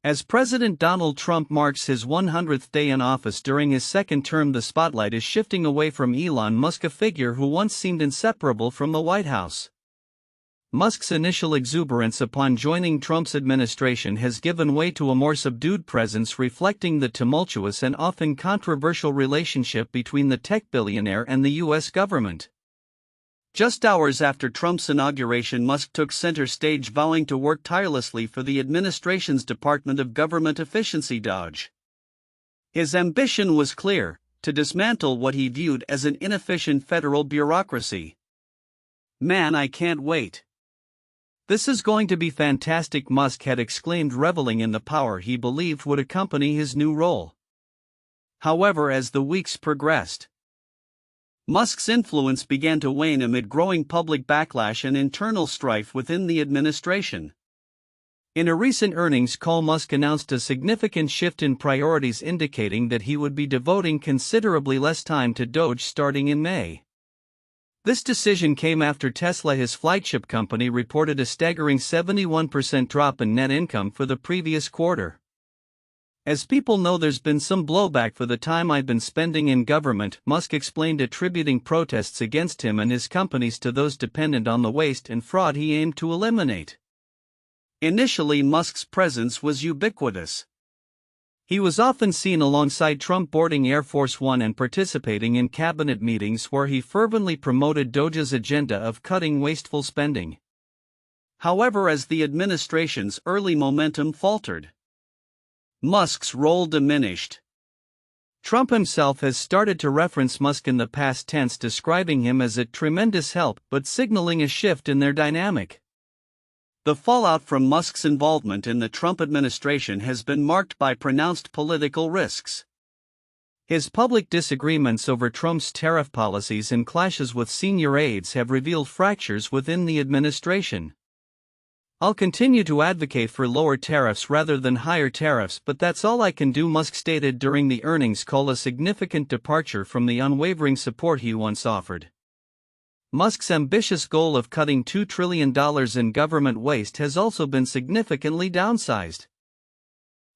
As President Donald Trump marks his 100th day in office during his second term, the spotlight is shifting away from Elon Musk, a figure who once seemed inseparable from the White House. Musk's initial exuberance upon joining Trump's administration has given way to a more subdued presence, reflecting the tumultuous and often controversial relationship between the tech billionaire and the U.S. government. Just hours after Trump's inauguration, Musk took center stage, vowing to work tirelessly for the administration's Department of Government Efficiency (DOGE). His ambition was clear: to dismantle what he viewed as an inefficient federal bureaucracy. "Man, I can't wait. This is going to be fantastic," Musk had exclaimed, reveling in the power he believed would accompany his new role. However, as the weeks progressed, Musk's influence began to wane amid growing public backlash and internal strife within the administration. In a recent earnings call, Musk announced a significant shift in priorities, indicating that he would be devoting considerably less time to DOGE starting in May. This decision came after Tesla, his flagship company, reported a staggering 71% drop in net income for the previous quarter. "As people know, there's been some blowback for the time I've been spending in government," Musk explained, attributing protests against him and his companies to those dependent on the waste and fraud he aimed to eliminate. Initially, Musk's presence was ubiquitous. He was often seen alongside Trump boarding Air Force One and participating in cabinet meetings where he fervently promoted DOGE's agenda of cutting wasteful spending. However, as the administration's early momentum faltered, Musk's role diminished. Trump himself has started to reference Musk in the past tense, describing him as a tremendous help, but signaling a shift in their dynamic. The fallout from Musk's involvement in the Trump administration has been marked by pronounced political risks. His public disagreements over Trump's tariff policies and clashes with senior aides have revealed fractures within the administration. "I'll continue to advocate for lower tariffs rather than higher tariffs, but that's all I can do," Musk stated during the earnings call, a significant departure from the unwavering support he once offered. Musk's ambitious goal of cutting $2 trillion in government waste has also been significantly downsized,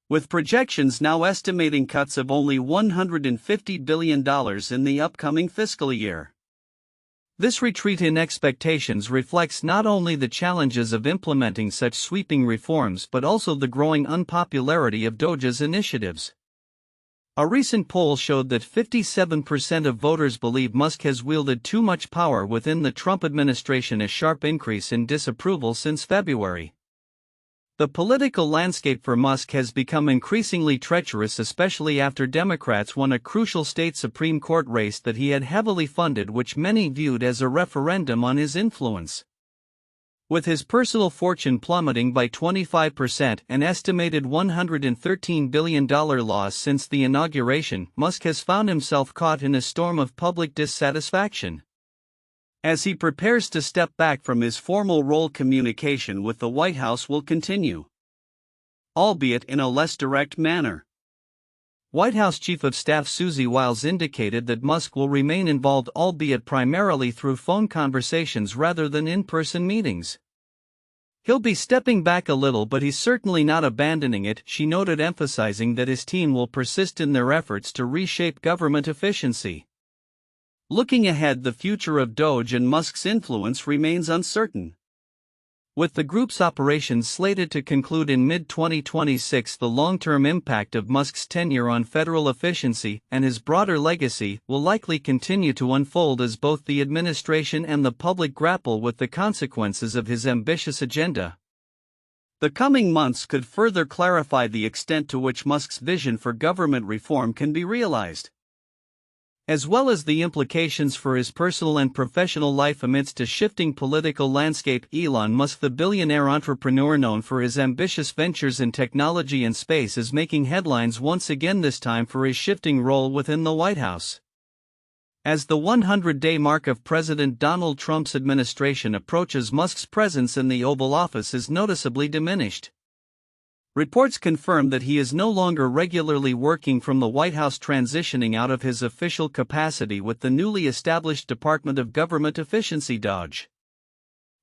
with projections now estimating cuts of only $150 billion in the upcoming fiscal year. This retreat in expectations reflects not only the challenges of implementing such sweeping reforms but also the growing unpopularity of DOGE's initiatives. A recent poll showed that 57% of voters believe Musk has wielded too much power within the Trump administration, a sharp increase in disapproval since February. The political landscape for Musk has become increasingly treacherous, especially after Democrats won a crucial state Supreme Court race that he had heavily funded, which many viewed as a referendum on his influence. With his personal fortune plummeting by 25%, an estimated $113 billion loss since the inauguration, Musk has found himself caught in a storm of public dissatisfaction. As he prepares to step back from his formal role, communication with the White House will continue, albeit in a less direct manner. White House Chief of Staff Susie Wiles indicated that Musk will remain involved, albeit primarily through phone conversations rather than in-person meetings. "He'll be stepping back a little, but he's certainly not abandoning it," she noted, emphasizing that his team will persist in their efforts to reshape government efficiency. Looking ahead, the future of DOGE and Musk's influence remains uncertain. With the group's operations slated to conclude in mid-2026, the long-term impact of Musk's tenure on federal efficiency and his broader legacy will likely continue to unfold as both the administration and the public grapple with the consequences of his ambitious agenda. The coming months could further clarify the extent to which Musk's vision for government reform can be realized, as well as the implications for his personal and professional life amidst a shifting political landscape. Elon Musk, the billionaire entrepreneur known for his ambitious ventures in technology and space, is making headlines once again, this time for his shifting role within the White House. As the 100-day mark of President Donald Trump's administration approaches, Musk's presence in the Oval Office is noticeably diminished. Reports confirm that he is no longer regularly working from the White House, transitioning out of his official capacity with the newly established Department of Government Efficiency (DOGE).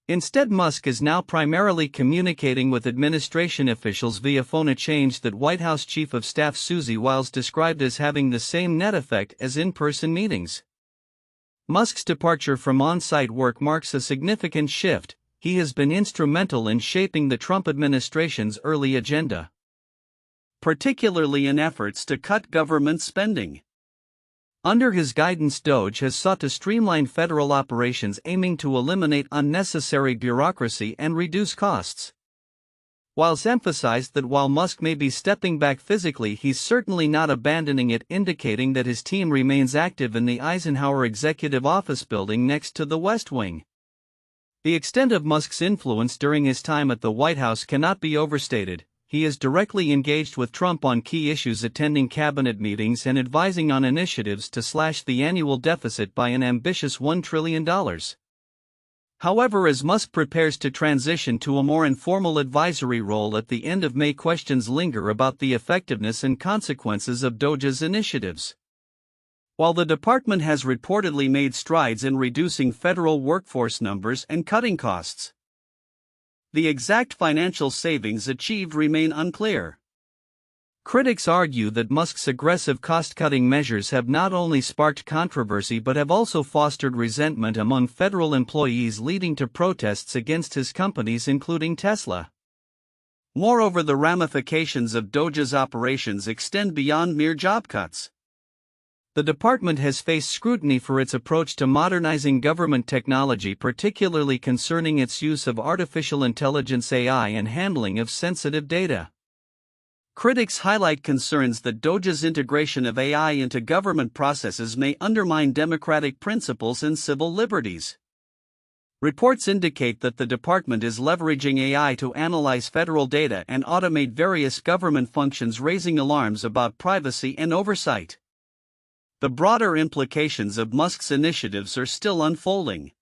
Instead, Musk is now primarily communicating with administration officials via phone, a change that White House Chief of Staff Susie Wiles described as having the same net effect as in-person meetings. Musk's departure from on-site work marks a significant shift. He has been instrumental in shaping the Trump administration's early agenda, particularly in efforts to cut government spending. Under his guidance, DOGE has sought to streamline federal operations, aiming to eliminate unnecessary bureaucracy and reduce costs. Wiles emphasized that while Musk may be stepping back physically, he's certainly not abandoning it, indicating that his team remains active in the Eisenhower Executive Office building next to the West Wing. The extent of Musk's influence during his time at the White House cannot be overstated. He is directly engaged with Trump on key issues, attending cabinet meetings and advising on initiatives to slash the annual deficit by an ambitious $1 trillion. However, as Musk prepares to transition to a more informal advisory role at the end of May, questions linger about the effectiveness and consequences of DOGE's initiatives. While the department has reportedly made strides in reducing federal workforce numbers and cutting costs, the exact financial savings achieved remain unclear. Critics argue that Musk's aggressive cost-cutting measures have not only sparked controversy but have also fostered resentment among federal employees, leading to protests against his companies, including Tesla. Moreover, the ramifications of DOGE's operations extend beyond mere job cuts. The department has faced scrutiny for its approach to modernizing government technology, particularly concerning its use of artificial intelligence (AI) and handling of sensitive data. Critics highlight concerns that DOGE's integration of AI into government processes may undermine democratic principles and civil liberties. Reports indicate that the department is leveraging AI to analyze federal data and automate various government functions, raising alarms about privacy and oversight. The broader implications of Musk's initiatives are still unfolding.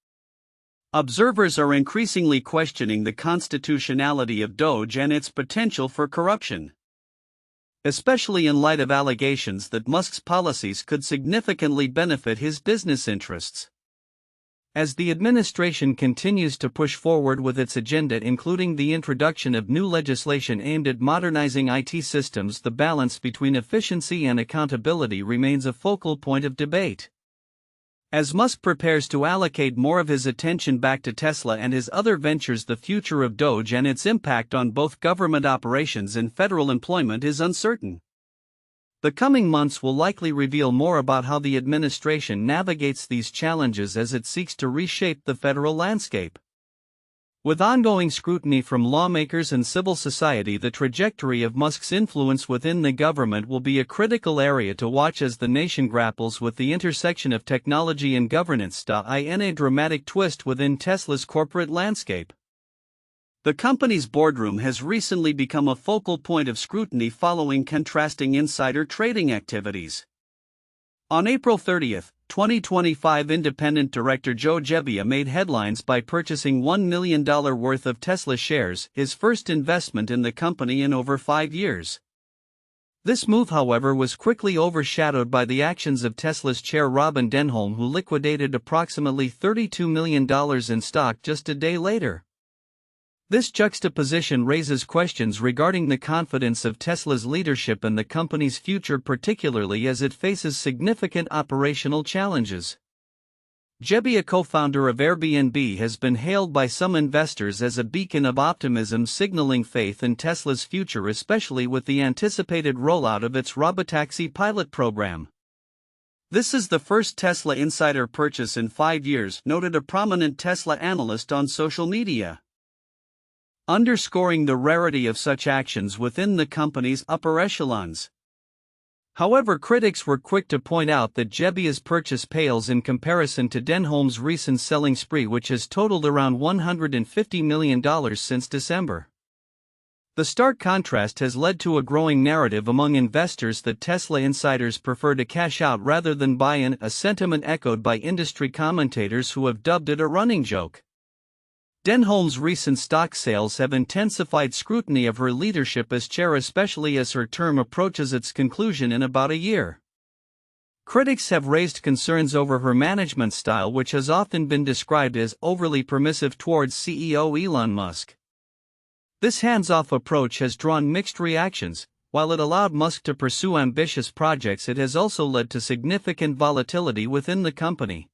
Observers are increasingly questioning the constitutionality of DOGE and its potential for corruption, especially in light of allegations that Musk's policies could significantly benefit his business interests. As the administration continues to push forward with its agenda, including the introduction of new legislation aimed at modernizing IT systems, the balance between efficiency and accountability remains a focal point of debate. As Musk prepares to allocate more of his attention back to Tesla and his other ventures, the future of DOGE and its impact on both government operations and federal employment is uncertain. The coming months will likely reveal more about how the administration navigates these challenges as it seeks to reshape the federal landscape. With ongoing scrutiny from lawmakers and civil society, the trajectory of Musk's influence within the government will be a critical area to watch as the nation grapples with the intersection of technology and governance. In a dramatic twist within Tesla's corporate landscape, the company's boardroom has recently become a focal point of scrutiny following contrasting insider trading activities. On April 30, 2025, independent director Joe Gebbia made headlines by purchasing $1 million worth of Tesla shares, his first investment in the company in over 5 years. This move, however, was quickly overshadowed by the actions of Tesla's chair Robin Denholm, who liquidated approximately $32 million in stock just a day later. This juxtaposition raises questions regarding the confidence of Tesla's leadership and the company's future, particularly as it faces significant operational challenges. Gebbia, co-founder of Airbnb, has been hailed by some investors as a beacon of optimism, signaling faith in Tesla's future, especially with the anticipated rollout of its robotaxi pilot program. This is the first Tesla insider purchase in 5 years, noted a prominent Tesla analyst on social media, underscoring the rarity of such actions within the company's upper echelons. However, critics were quick to point out that Gebbia's purchase pales in comparison to Denholm's recent selling spree, which has totaled around $150 million since December. The stark contrast has led to a growing narrative among investors that Tesla insiders prefer to cash out rather than buy in, a sentiment echoed by industry commentators who have dubbed it a running joke. Denholm's recent stock sales have intensified scrutiny of her leadership as chair, especially as her term approaches its conclusion in about a year. Critics have raised concerns over her management style, which has often been described as overly permissive towards CEO Elon Musk. This hands-off approach has drawn mixed reactions. While it allowed Musk to pursue ambitious projects, it has also led to significant volatility within the company,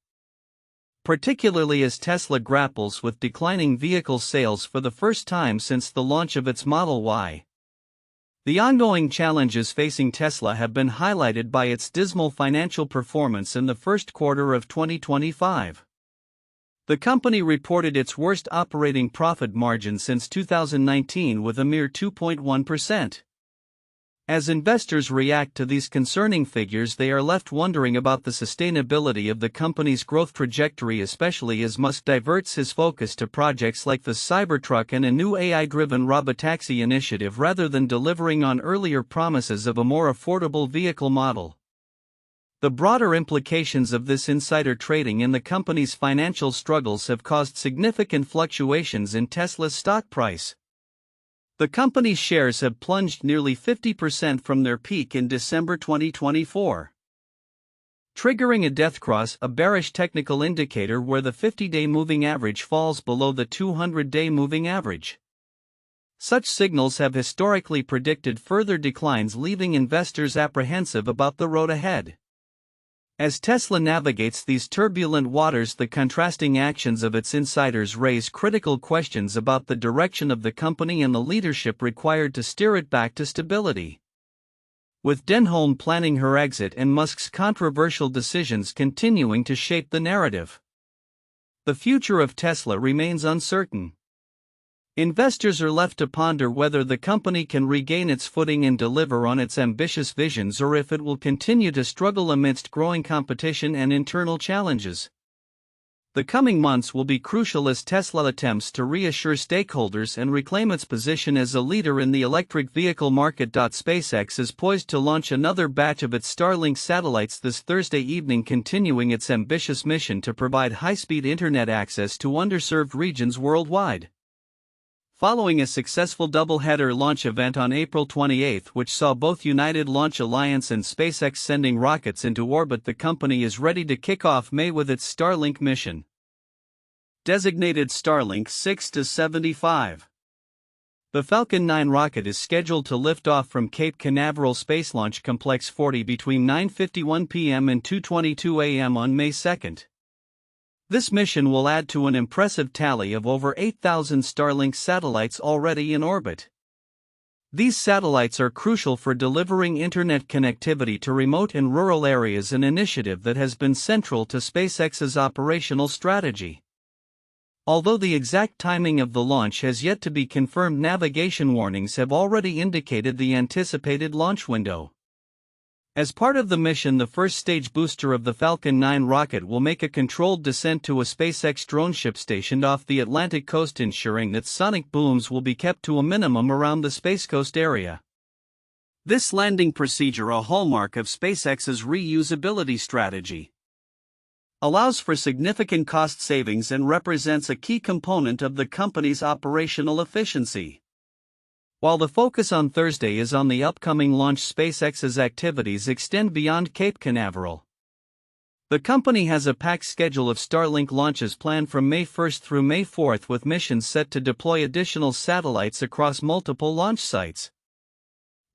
particularly as Tesla grapples with declining vehicle sales for the first time since the launch of its Model Y. The ongoing challenges facing Tesla have been highlighted by its dismal financial performance in the first quarter of 2025. The company reported its worst operating profit margin since 2019 with a mere 2.1%. As investors react to these concerning figures, they are left wondering about the sustainability of the company's growth trajectory, especially as Musk diverts his focus to projects like the Cybertruck and a new AI-driven robotaxi initiative rather than delivering on earlier promises of a more affordable vehicle model. The broader implications of this insider trading in the company's financial struggles have caused significant fluctuations in Tesla's stock price. The company's shares have plunged nearly 50% from their peak in December 2024, triggering a death cross, a bearish technical indicator where the 50-day moving average falls below the 200-day moving average. Such signals have historically predicted further declines, leaving investors apprehensive about the road ahead. As Tesla navigates these turbulent waters, the contrasting actions of its insiders raise critical questions about the direction of the company and the leadership required to steer it back to stability. With Denholm planning her exit and Musk's controversial decisions continuing to shape the narrative, the future of Tesla remains uncertain. Investors are left to ponder whether the company can regain its footing and deliver on its ambitious visions, or if it will continue to struggle amidst growing competition and internal challenges. The coming months will be crucial as Tesla attempts to reassure stakeholders and reclaim its position as a leader in the electric vehicle market. SpaceX is poised to launch another batch of its Starlink satellites this Thursday evening, continuing its ambitious mission to provide high-speed internet access to underserved regions worldwide. Following a successful double-header launch event on April 28, which saw both United Launch Alliance and SpaceX sending rockets into orbit, the company is ready to kick off May with its Starlink mission, designated Starlink 6 to 75. The Falcon 9 rocket is scheduled to lift off from Cape Canaveral Space Launch Complex 40 between 9:51 p.m. and 2:22 a.m. on May 2. This mission will add to an impressive tally of over 8,000 Starlink satellites already in orbit. These satellites are crucial for delivering internet connectivity to remote and rural areas, an initiative that has been central to SpaceX's operational strategy. Although the exact timing of the launch has yet to be confirmed, navigation warnings have already indicated the anticipated launch window. As part of the mission, the first stage booster of the Falcon 9 rocket will make a controlled descent to a SpaceX drone ship stationed off the Atlantic coast, ensuring that sonic booms will be kept to a minimum around the Space Coast area. This landing procedure, a hallmark of SpaceX's reusability strategy, allows for significant cost savings and represents a key component of the company's operational efficiency. While the focus on Thursday is on the upcoming launch, SpaceX's activities extend beyond Cape Canaveral. The company has a packed schedule of Starlink launches planned from May 1 through May 4, with missions set to deploy additional satellites across multiple launch sites.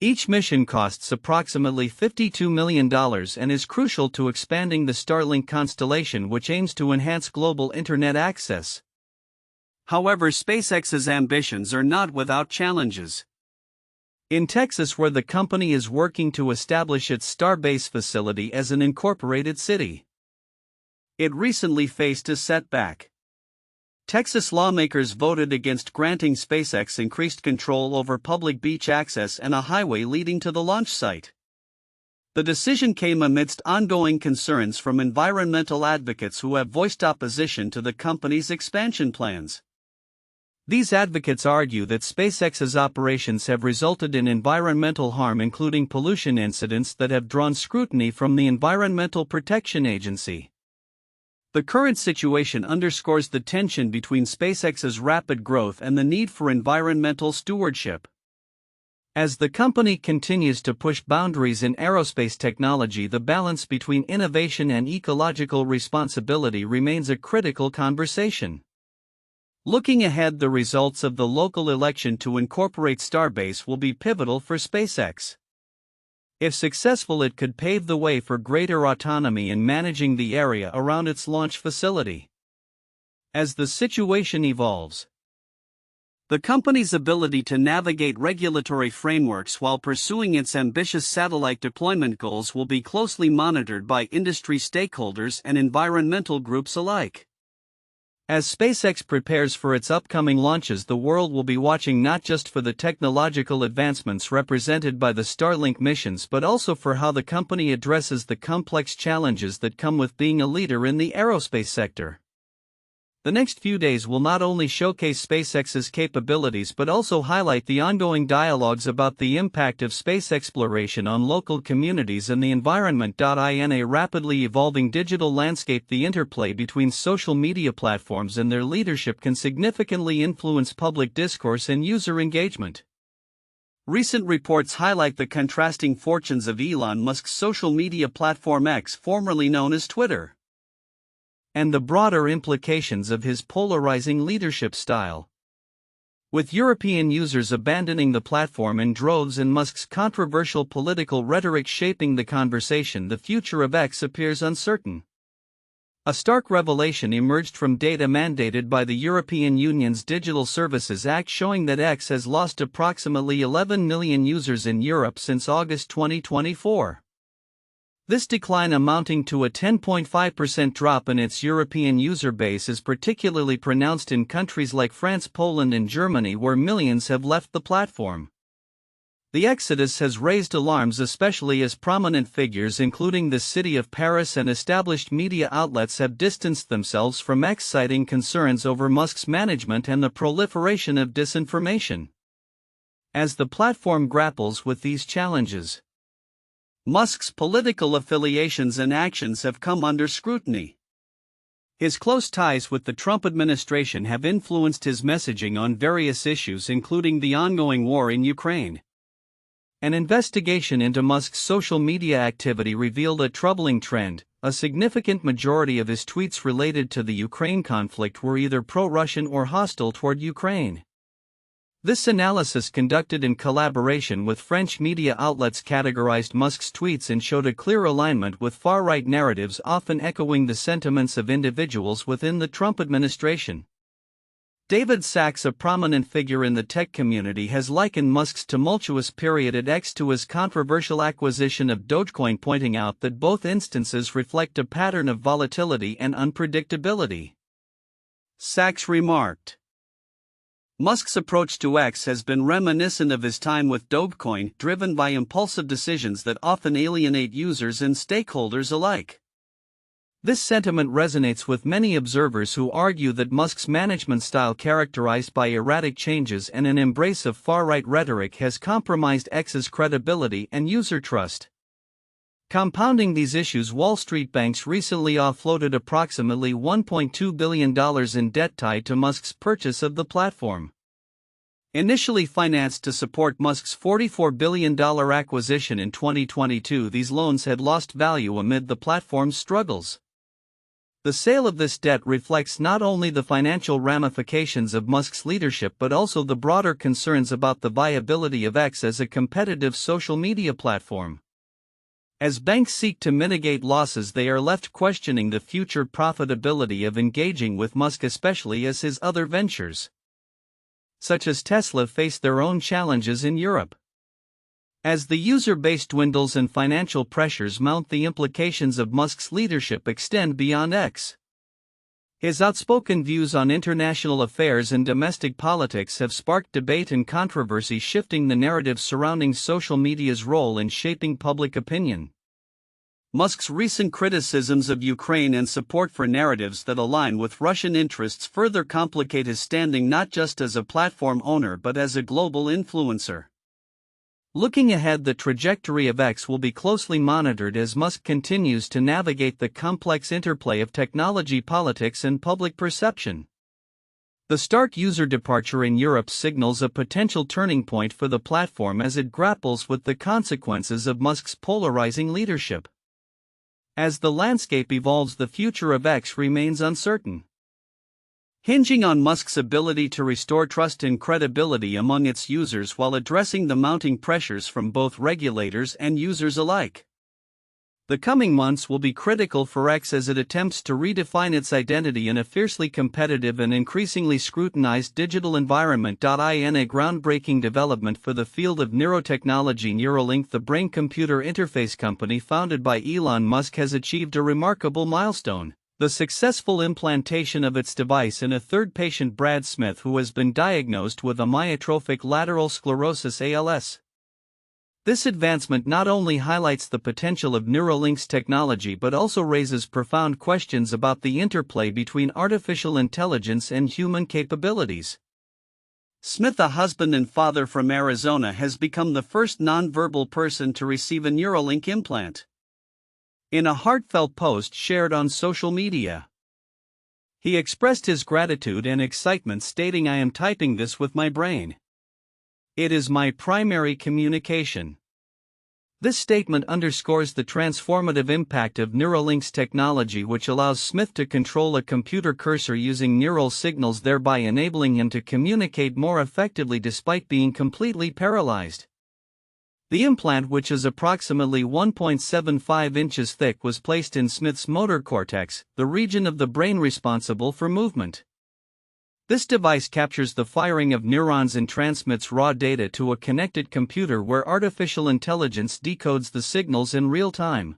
Each mission costs approximately $52 million and is crucial to expanding the Starlink constellation, which aims to enhance global internet access. However, SpaceX's ambitions are not without challenges. In Texas, where the company is working to establish its Starbase facility as an incorporated city, it recently faced a setback. Texas lawmakers voted against granting SpaceX increased control over public beach access and a highway leading to the launch site. The decision came amidst ongoing concerns from environmental advocates who have voiced opposition to the company's expansion plans. These advocates argue that SpaceX's operations have resulted in environmental harm, including pollution incidents that have drawn scrutiny from the Environmental Protection Agency. The current situation underscores the tension between SpaceX's rapid growth and the need for environmental stewardship. As the company continues to push boundaries in aerospace technology, the balance between innovation and ecological responsibility remains a critical conversation. Looking ahead, the results of the local election to incorporate Starbase will be pivotal for SpaceX. If successful, it could pave the way for greater autonomy in managing the area around its launch facility. As the situation evolves, the company's ability to navigate regulatory frameworks while pursuing its ambitious satellite deployment goals will be closely monitored by industry stakeholders and environmental groups alike. As SpaceX prepares for its upcoming launches, the world will be watching not just for the technological advancements represented by the Starlink missions, but also for how the company addresses the complex challenges that come with being a leader in the aerospace sector. The next few days will not only showcase SpaceX's capabilities but also highlight the ongoing dialogues about the impact of space exploration on local communities and the environment. In a rapidly evolving digital landscape, the interplay between social media platforms and their leadership can significantly influence public discourse and user engagement. Recent reports highlight the contrasting fortunes of Elon Musk's social media platform X, formerly known as Twitter, and the broader implications of his polarizing leadership style. With European users abandoning the platform in droves and Musk's controversial political rhetoric shaping the conversation, the future of X appears uncertain. A stark revelation emerged from data mandated by the European Union's Digital Services Act, showing that X has lost approximately 11 million users in Europe since August 2024. This decline, amounting to a 10.5% drop in its European user base, is particularly pronounced in countries like France, Poland, and Germany, where millions have left the platform. The exodus has raised alarms, especially as prominent figures including the city of Paris and established media outlets have distanced themselves from X, citing concerns over Musk's management and the proliferation of disinformation. As the platform grapples with these challenges, Musk's political affiliations and actions have come under scrutiny. His close ties with the Trump administration have influenced his messaging on various issues, including the ongoing war in Ukraine. An investigation into Musk's social media activity revealed a troubling trend. A significant majority of his tweets related to the Ukraine conflict were either pro-Russian or hostile toward Ukraine. This analysis, conducted in collaboration with French media outlets, categorized Musk's tweets and showed a clear alignment with far-right narratives, often echoing the sentiments of individuals within the Trump administration. David Sachs, a prominent figure in the tech community, has likened Musk's tumultuous period at X to his controversial acquisition of Dogecoin, pointing out that both instances reflect a pattern of volatility and unpredictability. Sachs remarked, Musk's approach to X has been reminiscent of his time with Dogecoin, driven by impulsive decisions that often alienate users and stakeholders alike. This sentiment resonates with many observers who argue that Musk's management style, characterized by erratic changes and an embrace of far-right rhetoric, has compromised X's credibility and user trust. Compounding these issues, Wall Street banks recently offloaded approximately $1.2 billion in debt tied to Musk's purchase of the platform. Initially financed to support Musk's $44 billion acquisition in 2022, these loans had lost value amid the platform's struggles. The sale of this debt reflects not only the financial ramifications of Musk's leadership but also the broader concerns about the viability of X as a competitive social media platform. As banks seek to mitigate losses, they are left questioning the future profitability of engaging with Musk, especially as his other ventures, such as Tesla, face their own challenges in Europe. As the user base dwindles and financial pressures mount, the implications of Musk's leadership extend beyond X. His outspoken views on international affairs and domestic politics have sparked debate and controversy, shifting the narrative surrounding social media's role in shaping public opinion. Musk's recent criticisms of Ukraine and support for narratives that align with Russian interests further complicate his standing not just as a platform owner but as a global influencer. Looking ahead, the trajectory of X will be closely monitored as Musk continues to navigate the complex interplay of technology, politics, and public perception. The stark user departure in Europe signals a potential turning point for the platform as it grapples with the consequences of Musk's polarizing leadership. As the landscape evolves, the future of X remains uncertain, hinging on Musk's ability to restore trust and credibility among its users while addressing the mounting pressures from both regulators and users alike. The coming months will be critical for X as it attempts to redefine its identity in a fiercely competitive and increasingly scrutinized digital environment. In a groundbreaking development for the field of neurotechnology, Neuralink, the brain-computer interface company founded by Elon Musk, has achieved a remarkable milestone: the successful implantation of its device in a third patient, Brad Smith, who has been diagnosed with amyotrophic lateral sclerosis (ALS). This advancement not only highlights the potential of Neuralink's technology but also raises profound questions about the interplay between artificial intelligence and human capabilities. Smith, a husband and father from Arizona, has become the first nonverbal person to receive a Neuralink implant. In a heartfelt post shared on social media, he expressed his gratitude and excitement, stating, "I am typing this with my brain. It is my primary communication." This statement underscores the transformative impact of Neuralink's technology, which allows Smith to control a computer cursor using neural signals, thereby enabling him to communicate more effectively despite being completely paralyzed. The implant, which is approximately 1.75 inches thick, was placed in Smith's motor cortex, the region of the brain responsible for movement. This device captures the firing of neurons and transmits raw data to a connected computer where artificial intelligence decodes the signals in real time.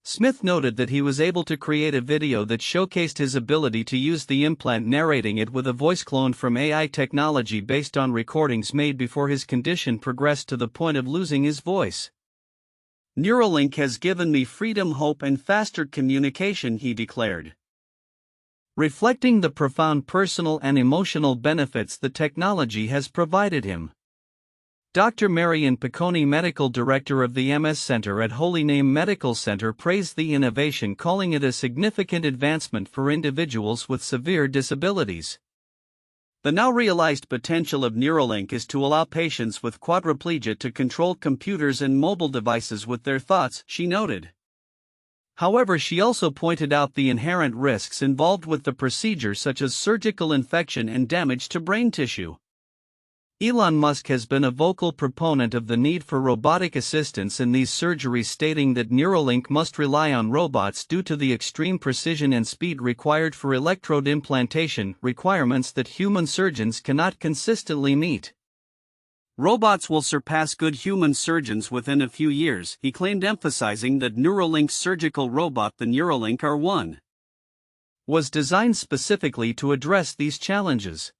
Smith noted that he was able to create a video that showcased his ability to use the implant, narrating it with a voice cloned from AI technology based on recordings made before his condition progressed to the point of losing his voice. "Neuralink has given me freedom, hope, and faster communication," he declared, reflecting the profound personal and emotional benefits the technology has provided him. Dr. Marion Piccone, medical director of the MS Center at Holy Name Medical Center, praised the innovation, calling it a significant advancement for individuals with severe disabilities. "The now realized potential of Neuralink is to allow patients with quadriplegia to control computers and mobile devices with their thoughts," she noted. However, she also pointed out the inherent risks involved with the procedure, such as surgical infection and damage to brain tissue. Elon Musk has been a vocal proponent of the need for robotic assistance in these surgeries, stating that Neuralink must rely on robots due to the extreme precision and speed required for electrode implantation, requirements that human surgeons cannot consistently meet. "Robots will surpass good human surgeons within a few years," he claimed, emphasizing that Neuralink's surgical robot, the Neuralink R1, was designed specifically to address these challenges.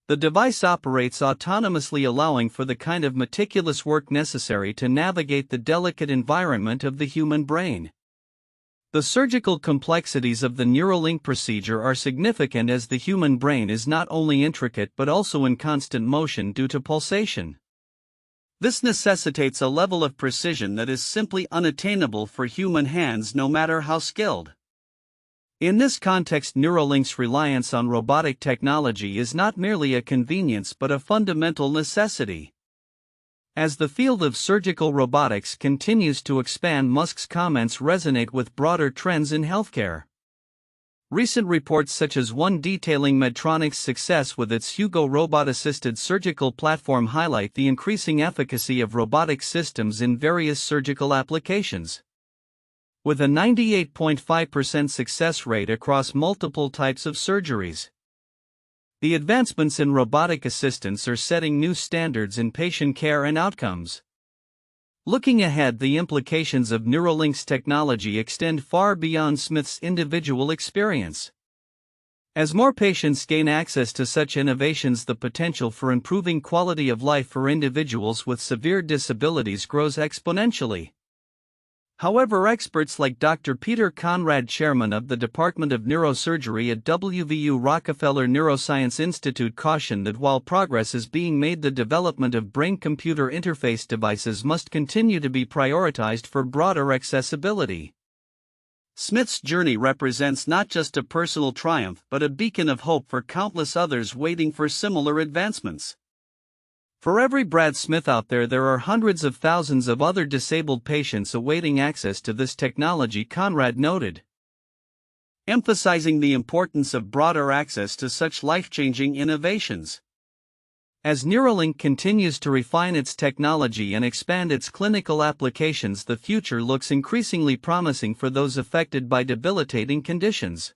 The device operates autonomously, allowing for the kind of meticulous work necessary to navigate the delicate environment of the human brain. The surgical complexities of the Neuralink procedure are significant, as the human brain is not only intricate but also in constant motion due to pulsation. This necessitates a level of precision that is simply unattainable for human hands, no matter how skilled. In this context, Neuralink's reliance on robotic technology is not merely a convenience but a fundamental necessity. As the field of surgical robotics continues to expand, Musk's comments resonate with broader trends in healthcare. Recent reports, such as one detailing Medtronic's success with its Hugo robot-assisted surgical platform, highlight the increasing efficacy of robotic systems in various surgical applications. With a 98.5% success rate across multiple types of surgeries, the advancements in robotic assistance are setting new standards in patient care and outcomes. Looking ahead, the implications of Neuralink's technology extend far beyond Smith's individual experience. As more patients gain access to such innovations, the potential for improving quality of life for individuals with severe disabilities grows exponentially. However, experts like Dr. Peter Conrad, chairman of the Department of Neurosurgery at WVU Rockefeller Neuroscience Institute, caution that while progress is being made, the development of brain-computer interface devices must continue to be prioritized for broader accessibility. Smith's journey represents not just a personal triumph but a beacon of hope for countless others waiting for similar advancements. For every Brad Smith out there, there are hundreds of thousands of other disabled patients awaiting access to this technology, Conrad noted, emphasizing the importance of broader access to such life-changing innovations. As Neuralink continues to refine its technology and expand its clinical applications, the future looks increasingly promising for those affected by debilitating conditions.